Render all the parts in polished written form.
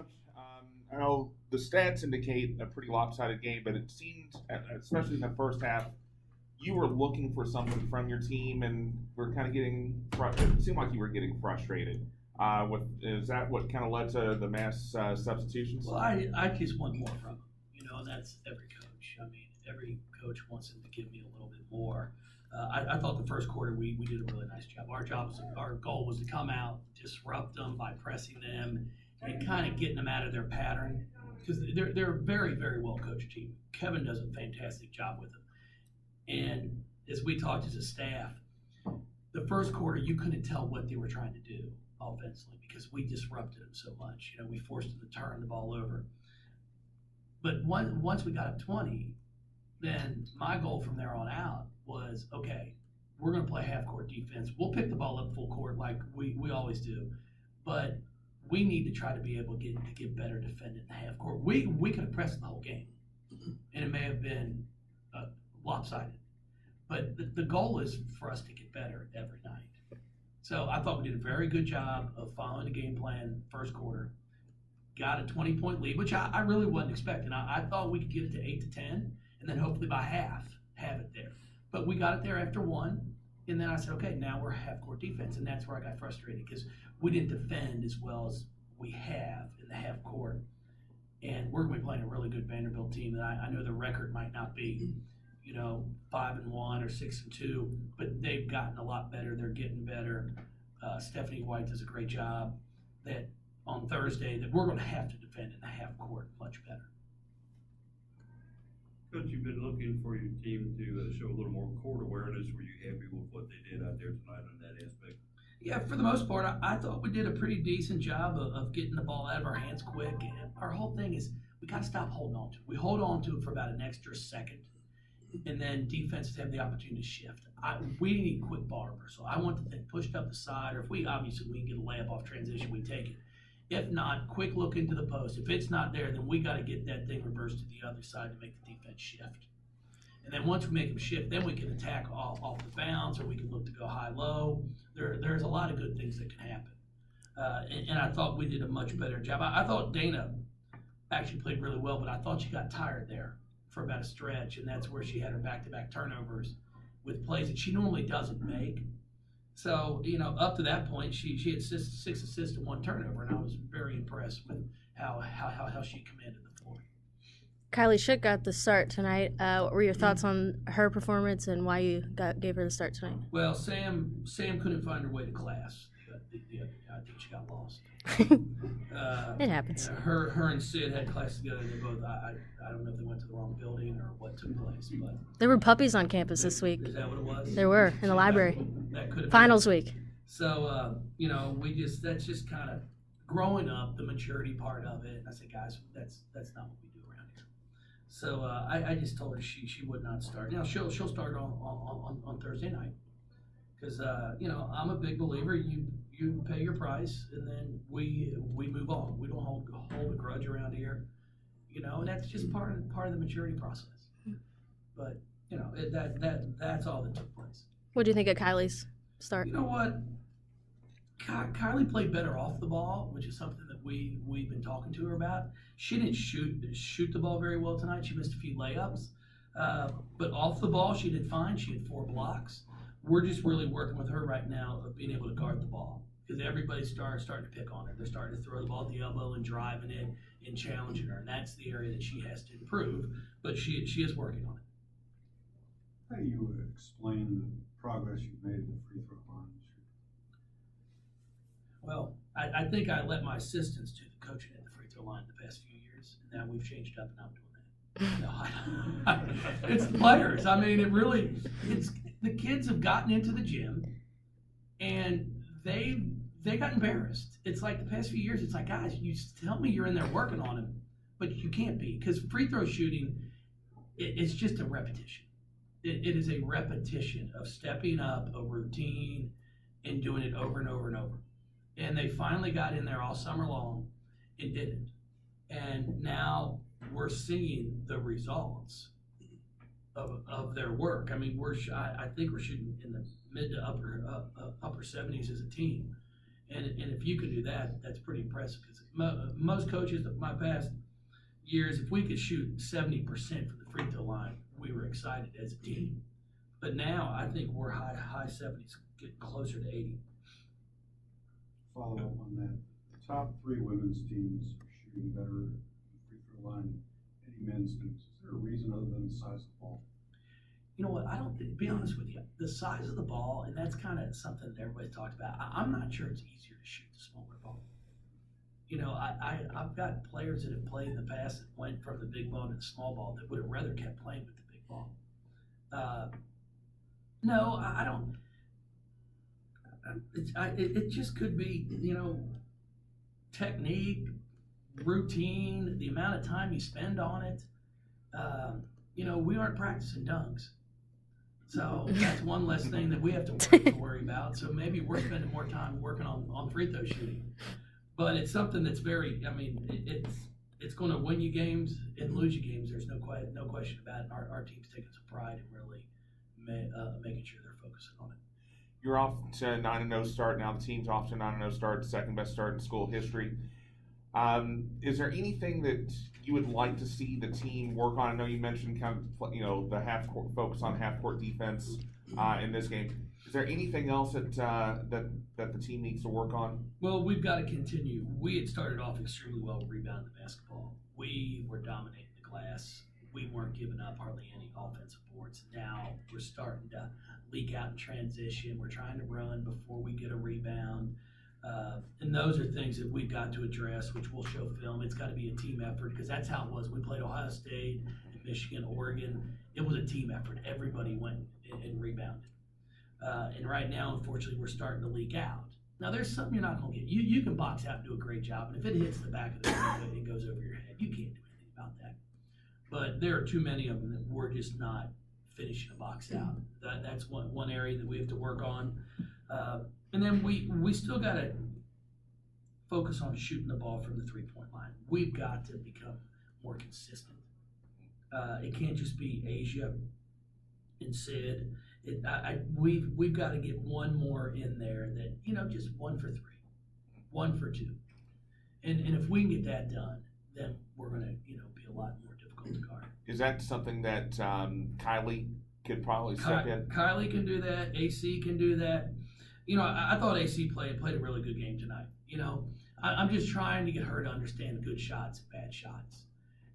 Coach. I know the stats indicate a pretty lopsided game, but it seemed, especially in the first half, you were looking for something from your team, and we're kind of getting. It seemed like you were getting frustrated. Is that what kind of led to the mass substitutions? Well, I just want more from him, and that's every coach. I mean, every coach wants him to give me a little bit more. I thought the first quarter we did a really nice job. Our goal was to come out, disrupt them by pressing them, and kind of getting them out of their pattern, because they're a very, very well coached team. Kevin does a fantastic job with them, and as we talked as a staff, the first quarter you couldn't tell what they were trying to do offensively because we disrupted them so much. We forced them to turn the ball over. But once we got up 20, then my goal from there on out was, okay, we're going to play half-court defense. We'll pick the ball up full court like we always do, but we need to try to be able to get better defended in the half court. We could have pressed the whole game, and it may have been lopsided. But the goal is for us to get better every night. So I thought we did a very good job of following the game plan first quarter. Got a 20-point lead, which I really wasn't expecting. I thought we could get it to 8 to 10, and then hopefully by half have it there. But we got it there after one, and then I said, okay, now we're half-court defense, and that's where I got frustrated because we didn't defend as well as we have in the half court. And we're going to be playing a really good Vanderbilt team that I know the record might not be, 5-1 or 6-2, but they've gotten a lot better. They're getting better. Stephanie White does a great job. That on Thursday that we're going to have to defend in the half court much better. Coach, you've been looking for your team to show a little more court awareness. Were you happy with what they did out there tonight on that aspect? Yeah, for the most part, I thought we did a pretty decent job of getting the ball out of our hands quick. And our whole thing is we got to stop holding on to it. We hold on to it for about an extra second, and then defenses have the opportunity to shift. We need quick ball reversal. I want the thing pushed up the side, or if we can get a layup off transition, we take it. If not, quick look into the post. If it's not there, then we got to get that thing reversed to the other side to make the defense shift. And then once we make them shift, then we can attack off the bounce, or we can look to go high-low. There's a lot of good things that can happen. And I thought we did a much better job. I thought Dana actually played really well, but I thought she got tired there for about a stretch, and that's where she had her back-to-back turnovers with plays that she normally doesn't make. So, up to that point, she had 6 assists and 1 turnover, and I was very impressed with how she commanded the floor. Kylie Shook got the start tonight. What were your thoughts on her performance and why you gave her the start tonight? Well, Sam couldn't find her way to class. I think she got lost. It happens. Her and Sid had class together. They both. I don't know if they went to the wrong building or what took place, but there were puppies on campus this week. Is that what it was? There were in the library. That could have Finals week. So that's just kind of growing up, the maturity part of it. And I said, guys, that's not what we do around here. So I just told her she would not start. Now she'll start on Thursday night because I'm a big believer. You pay your price, and then we move on. We don't hold a grudge around here, and that's just part of the maturity process. But that's all that took place. What do you think of Kylie's start? You know what? Kylie played better off the ball, which is something that we've been talking to her about. She didn't shoot the ball very well tonight. She missed a few layups, but off the ball she did fine. She had 4 blocks. We're just really working with her right now of being able to guard the ball because everybody's starting to pick on her. They're starting to throw the ball at the elbow and driving it and challenging her, and that's the area that she has to improve. But she is working on it. How do you explain the progress you've made at the free throw line this year? Well, I think I let my assistants do the coaching at the free throw line the past few years, and now we've changed up and I'm doing that. No, it's the players. I mean, it's the kids have gotten into the gym, and they got embarrassed. It's like the past few years, it's like, guys, you tell me you're in there working on them, but you can't be because free throw shooting, it's just a repetition. It is a repetition of stepping up a routine and doing it over and over and over. And they finally got in there all summer long and did it. And now we're seeing the results of their work. I mean, I think we're shooting in the mid to upper 70s as a team. And if you could do that, that's pretty impressive. Because most coaches of my past years, if we could shoot 70% from the free throw line, we were excited as a team. But now I think we're high 70s, getting closer to 80. Follow up on that. The top 3 women's teams are shooting better from the free throw line than any men's teams. Is there a reason other than the size of the ball? You know what? I don't think, to be honest with you, the size of the ball, and that's kind of something that everybody's talked about. I'm not sure it's easier to shoot the smaller ball. You know, I've got players that have played in the past that went from the big ball to the small ball that would have rather kept playing with the big ball. No, I don't. It just could be, you know, technique, routine, the amount of time you spend on it. You know, we aren't practicing dunks. So that's one less thing that we have to worry about. So maybe we're spending more time working on free throw shooting. But it's something that's very, I mean, it's going to win you games and lose you games. There's no question about it. Our team's taking some pride in really making sure they're focusing on it. You're off to 9-0 start now. The team's off to 9-0 start, second best start in school history. Is there anything that you would like to see the team work on? I know you mentioned kind of, you know, the focus on half court defense in this game. Is there anything else that the team needs to work on? Well, we've got to continue. We had started off extremely well rebounding the basketball. We were dominating the glass. We weren't giving up hardly any offensive boards. Now we're starting to leak out in transition. We're trying to run before we get a rebound. And those are things that we've got to address, which we'll show film. It's got to be a team effort because that's how it was. We played Ohio State, Michigan, Oregon. It was a team effort. Everybody went and rebounded. And right now, unfortunately, we're starting to leak out. Now, there's something you're not going to get. You can box out and do a great job, and if it hits the back of the net, it goes over your head. You can't do anything about that. But there are too many of them that we're just not finishing a box out. That's one area that we have to work on. And then we still got to focus on shooting the ball from the three-point line. We've got to become more consistent. It can't just be Asia and Sid. We've got to get one more in there that, you know, just 1 for 3, 1 for 2. And if we can get that done, then we're going to, you know, be a lot more difficult to guard. Is that something that Kylie could probably step in? Kylie can do that. AC can do that. You know, I thought AC played a really good game tonight. You know, I'm just trying to get her to understand good shots and bad shots.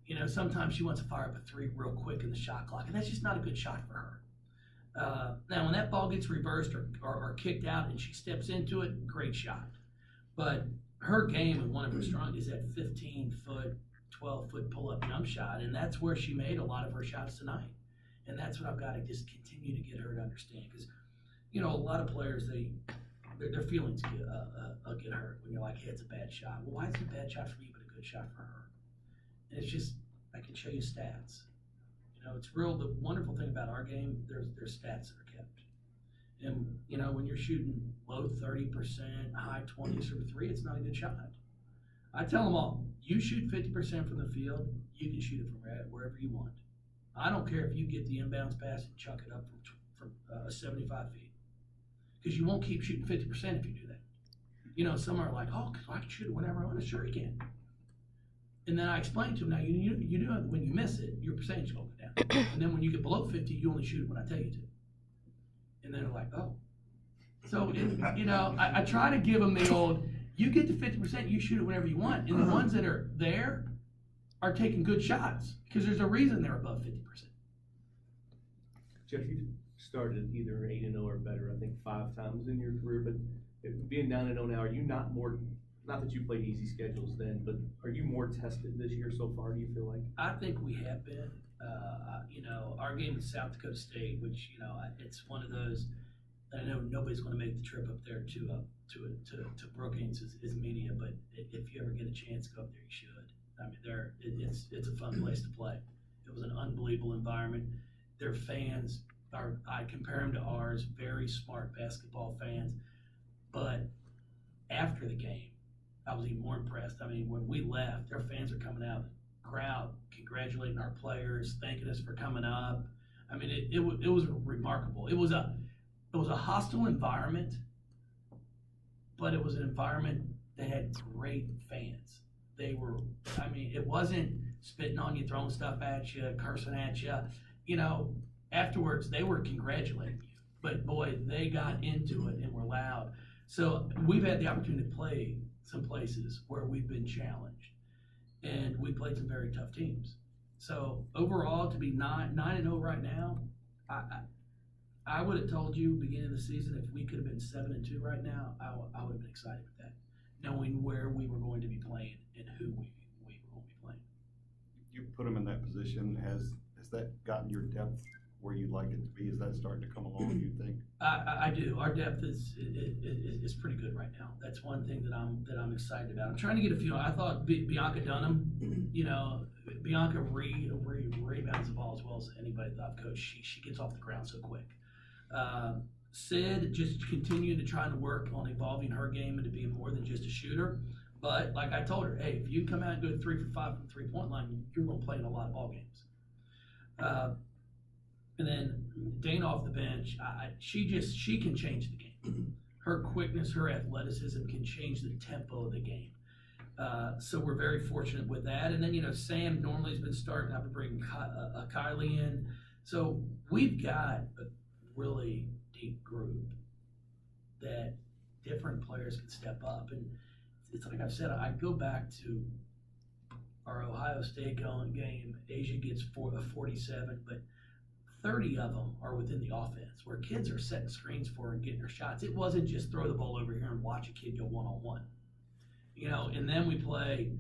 You know, sometimes she wants to fire up a 3 real quick in the shot clock, and that's just not a good shot for her. Now, when that ball gets reversed or kicked out and she steps into it, great shot. But her game and one of her strong is that 15-foot, 12-foot pull-up jump shot, and that's where she made a lot of her shots tonight. And that's what I've got to just continue to get her to understand because, you know, a lot of players, their feelings get hurt when you're like, hey, it's a bad shot. Well, why is it a bad shot for me but a good shot for her? And it's just, I can show you stats. You know, it's real. The wonderful thing about our game, there's stats that are kept. And, you know, when you're shooting low 30%, high 20s from 3, it's not a good shot. I tell them all, you shoot 50% from the field, you can shoot it from wherever you want. I don't care if you get the inbounds pass and chuck it up from 75 feet. Because you won't keep shooting 50% if you do that. You know, some are like, oh, I can shoot it whenever I want to. Sure you can. And then I explain to them, now you do it when you miss it, your percentage will go down. And then when you get below 50, you only shoot it when I tell you to. And then they're like, oh. So, you know, I try to give them the old, you get to 50%, you shoot it whenever you want. And the ones that are there are taking good shots because there's a reason they're above 50%. Jeff, you started either 8-0 or better, I think 5 times in your career, but being 9-0 now, are you not that you played easy schedules then, but are you more tested this year so far, do you feel like? I think we have been. You know, our game with South Dakota State, which, you know, it's one of those, I know nobody's going to make the trip up there to Brookings as media, but if you ever get a chance, go up there, you should. I mean, it's a fun place to play. It was an unbelievable environment. Their fans I compare them to ours, very smart basketball fans. But after the game, I was even more impressed. I mean, when we left, their fans are coming out, the crowd congratulating our players, thanking us for coming up. I mean, it was remarkable. It was a hostile environment, but it was an environment that had great fans. They were, I mean, it wasn't spitting on you, throwing stuff at you, cursing at you. You know, afterwards they were congratulating you. But boy, they got into it and were loud. So we've had the opportunity to play some places where we've been challenged, and we played some very tough teams. So overall, to be 9-0 right now, I would have told you beginning of the season if we could have been 7-2 right now, I would have been excited with that, knowing where we were going to be playing and who we were going to be playing. You put them in that position. Has that gotten your depth where you'd like it to be? Is that starting to come along, you think? I do. Our depth is pretty good right now. That's one thing that I'm excited about. I'm trying to get a few. I thought Bianca Dunham, you know, Bianca rebounds the ball as well as anybody that I've coached. She gets off the ground so quick. Sid just continuing to try to work on evolving her game into being more than just a shooter. But like I told her, hey, if you come out and go 3 for 5 from the 3-point line, you're going to play in a lot of ball games. And then Dana off the bench, she can change the game. Her quickness, her athleticism can change the tempo of the game. So we're very fortunate with that. And then, you know, Sam normally has been starting. I've been bringing Kylie in. So we've got a really deep group that different players can step up. And it's like I've said, I go back to our Ohio State game. Asia gets 47, but 30 of them are within the offense, where kids are setting screens for and getting their shots. It wasn't just throw the ball over here and watch a kid go one-on-one. You know, and then we play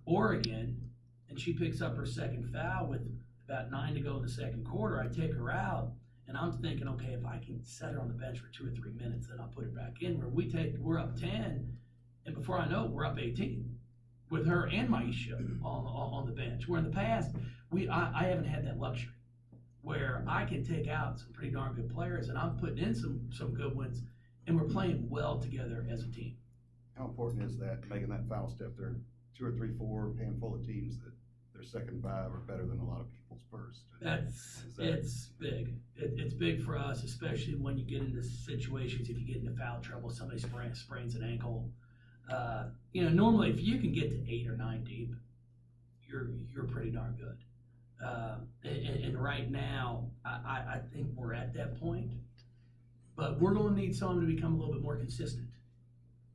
Oregon, and she picks up her second foul with about 9 to go in the second quarter. I take her out, and I'm thinking, okay, if I can set her on the bench for 2 or 3 minutes, then I'll put her back in. Where we're up 10, and before I know it, we're up 18 with her and Maisha on the bench. Where in the past, I haven't had that luxury, where I can take out some pretty darn good players, and I'm putting in some good ones, and we're playing well together as a team. How important is that, making that foul step? There are 2 or 3, 4 handful of teams that their second 5 are better than a lot of people's first. It's big. It's big for us, especially when you get into situations, if you get into foul trouble, somebody sprains an ankle. You know, normally if you can get to 8 or 9 deep, you're pretty darn good. And right now, I think we're at that point, but we're going to need someone to become a little bit more consistent.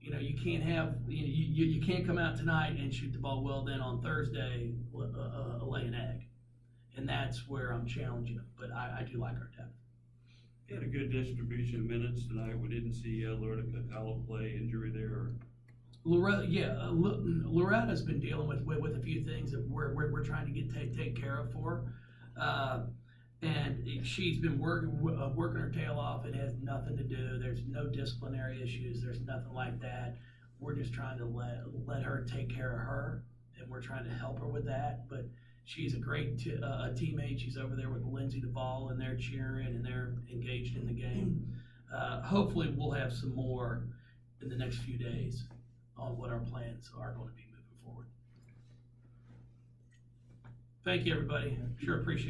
You know, you can't have, you can't come out tonight and shoot the ball well, then on Thursday lay an egg, and that's where I'm challenging them. But I do like our depth. You had a good distribution of minutes tonight. We didn't see Loretta Kakala play, injury there. Loretta's been dealing with a few things that we're trying to take care of for her. And she's been working her tail off. It has nothing to do. There's no disciplinary issues. There's nothing like that. We're just trying to let her take care of her, and we're trying to help her with that. But she's a great teammate. She's over there with Lindsay Duvall, and they're cheering, and they're engaged in the game. Hopefully we'll have some more in the next few days on what our plans are going to be moving forward. Thank you, everybody. Sure appreciate it.